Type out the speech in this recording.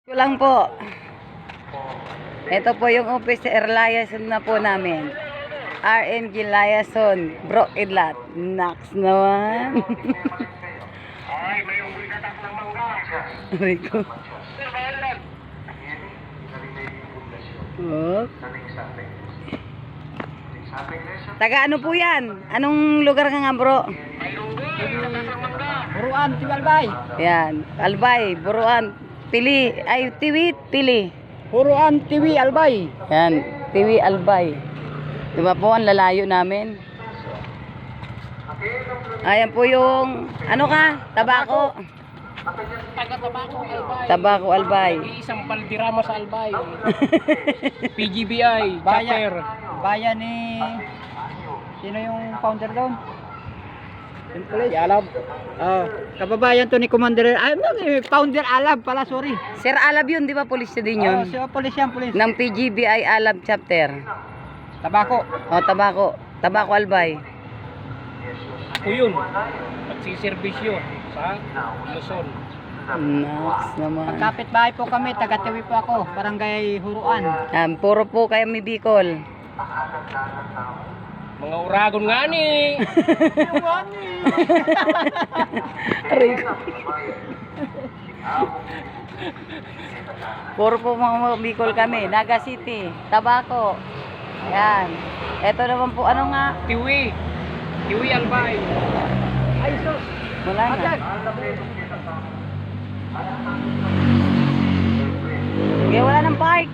Ko lang po. Ito po yung office liaison na po namin. RNG liaison. Bro Idlat. Nax naman. Ay, may uli ka tak ng mangga. Aray ko. Sir, bayan lang. Oh. Taga ano po yan? Anong lugar nga bro? May uli ka tak ng mangga. Buruan, Tigalbay. Yan. Albay. Buruan. Pili. Ay, Tiwit. Pili. Buruan, Tiwi, Albay. Yan. Tiwi Albay. Diba po ang lalayo namin? Ayan po yung ano ka? Tabako. Taga-Tabako, Albay. Tabako Albay. Isang paldirama sa Albay. PGBI, chapter. Bayan ni... Sino yung founder doon? Si Alab. Kababayan to ni Commander. Ay, founder Alab pala, sorry. Sir Alab yun, di ba? Pulis na din yun. Siya, polis yan, polis. Ng PGBI Alab chapter. Tabako. O, Tabako. Tabako Albay. Ako yun. Nagsiservisyo sa Luzon. Nax naman. Kapit bahay po kami, taga-Tiwi po ako, barangay Huruan. Puro po kayo may Bicol. Mga uragon nga ni. Aray ko. Puro po mga Bicol kami. Naga City. Tabako. Ayan. Ito naman po, ano nga? Tiwi. Tiwi Albay. Ay, sus. Wala na. Okay, wala ng park.